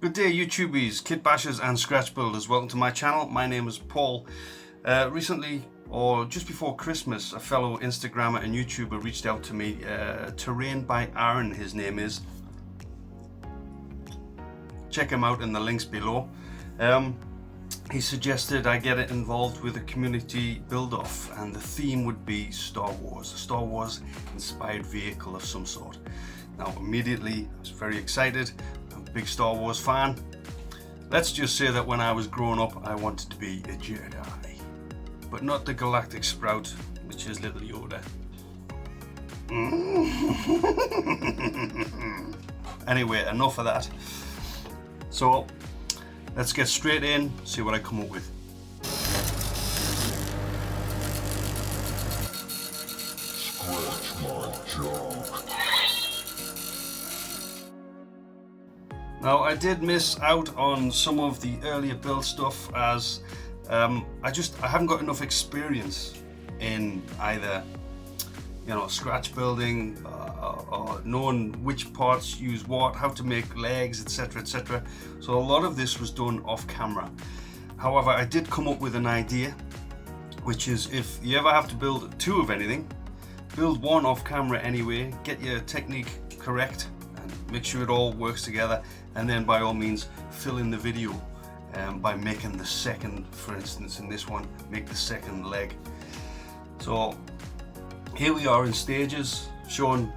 Good day YouTubies, kit bashers and scratch builders. Welcome to my channel. My name is Paul. Recently, or just before Christmas, a fellow Instagrammer and YouTuber reached out to me. Terrain by Aaron, his name is. Check him out in the links below. He suggested I get it involved with a community build-off, and the theme would be Star Wars, a Star Wars inspired vehicle of some sort. Now immediately I was very excited. I'm a big Star Wars fan. Let's just say that when I was growing up I wanted to be a Jedi, but not the galactic sprout, which is little Yoda. Anyway, enough of that. So let's get straight in, see what I come up with. Scratch my junk. Now I did miss out on some of the earlier build stuff as I haven't got enough experience in either scratch building or knowing which parts use what, how to make legs, etc, etc. So a lot of this was done off camera. However, I did come up with an idea, which is if you ever have to build two of anything, build one off camera anyway, get your technique correct and make sure it all works together, and then by all means fill in the video by making the second, for instance in this one, make the second leg. So here we are in stages, showing,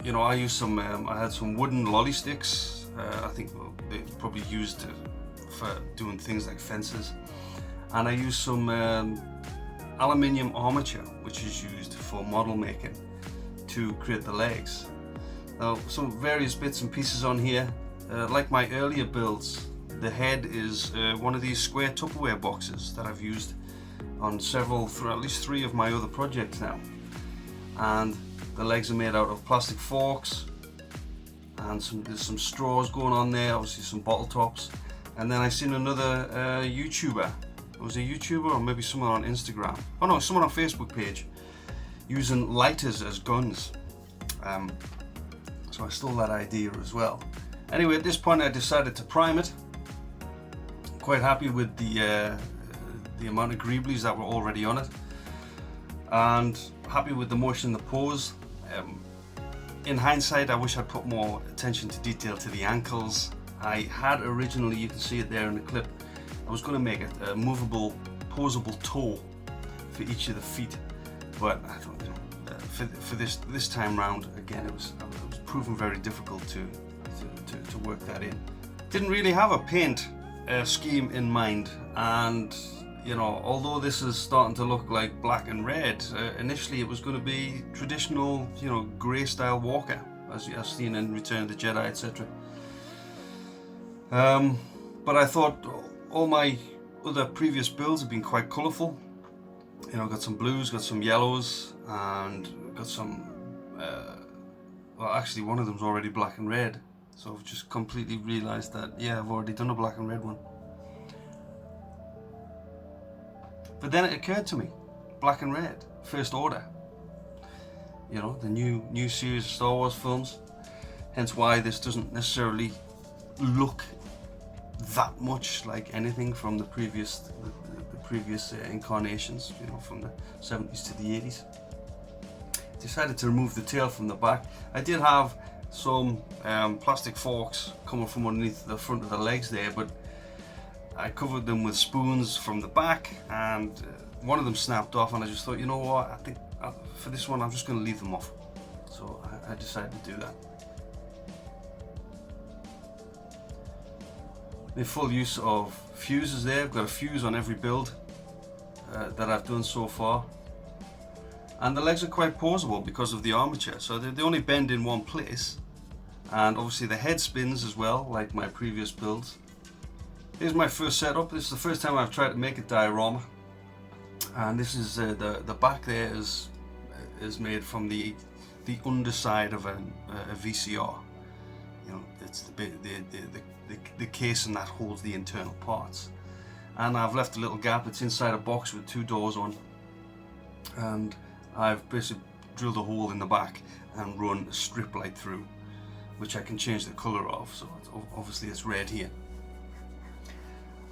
I used some, I had some wooden lolly sticks. I think they probably used for doing things like fences. And I used some aluminium armature, which is used for model making, to create the legs. Now, some various bits and pieces on here. Like my earlier builds, the head is one of these square Tupperware boxes that I've used on at least three of my other projects now. And the legs are made out of plastic forks, and there's some straws going on there, obviously some bottle tops. And then I seen another YouTuber, it was a YouTuber or maybe someone on Instagram, oh no, someone on Facebook page, using lighters as guns. So I stole that idea as well. Anyway, at this point I decided to prime it. Quite happy with the amount of greeblies that were already on it, and happy with the motion, the pose. In hindsight, I wish I'd put more attention to detail to the ankles. I had originally, you can see it there in the clip, I was going to make it a movable, posable toe for each of the feet, but I thought, for this time round, again, it was proven very difficult to work that in. Didn't really have a paint scheme in mind, and although this is starting to look like black and red, initially it was going to be traditional, grey style Walker, as you have seen in Return of the Jedi, etc. But I thought all my other previous builds have been quite colourful. Got some blues, got some yellows, and got some, well actually one of them's already black and red. So I've just completely realised that, yeah, I've already done a black and red one. But then it occurred to me, black and red, First Order. The new series of Star Wars films. Hence why this doesn't necessarily look that much like anything from the previous incarnations, from the 70s to the 80s. Decided to remove the tail from the back. I did have some plastic forks coming from underneath the front of the legs there, but I covered them with spoons from the back, and one of them snapped off, and I just thought, you know what, I think for this one I'm just going to leave them off. So I decided to do that. Made full use of fuses there. I've got a fuse on every build that I've done so far. And the legs are quite posable because of the armature, so they only bend in one place, and obviously the head spins as well, like my previous builds. Here's my first setup. This is the first time I've tried to make a diorama, and this is the back there is made from the underside of a VCR. It's the casing that holds the internal parts, and I've left a little gap. It's inside a box with two doors on, and I've basically drilled a hole in the back and run a strip light through, which I can change the colour of. So obviously it's red here.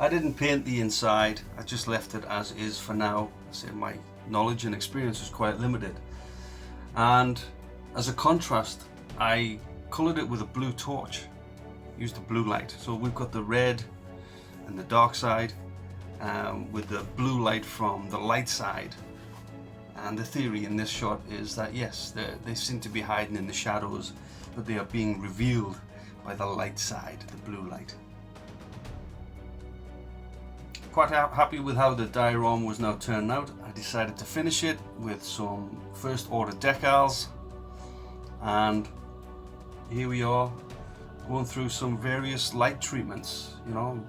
I didn't paint the inside, I just left it as is for now. I say my knowledge and experience is quite limited. And as a contrast, I coloured it with a blue torch, used a blue light. So we've got the red and the dark side with the blue light from the light side. And the theory in this shot is that yes, they seem to be hiding in the shadows, but they are being revealed by the light side, the blue light. Quite happy with how the diorama was now turned out. I decided to finish it with some first order decals, and here we are going through some various light treatments. You know,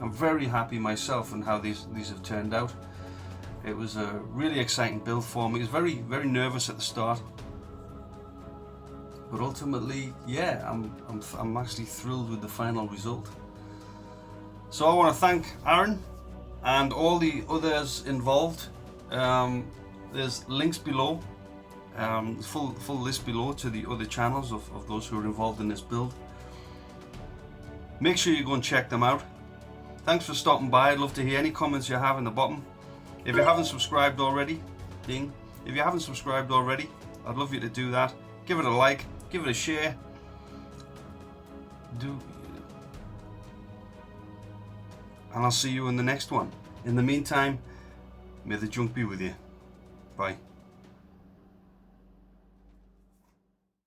I'm very happy myself and how these have turned out. It was a really exciting build for me. I was very nervous at the start, but ultimately, yeah, I'm actually thrilled with the final result. So I want to thank Aaron and all the others involved. There's links below, full list below to the other channels of those who are involved in this build. Make sure you go and check them out. Thanks for stopping by. I'd love to hear any comments you have in the bottom. If you haven't subscribed already, If you haven't subscribed already, I'd love you to do that. Give it a like, give it a share. And I'll see you in the next one. In the meantime, may the junk be with you. Bye.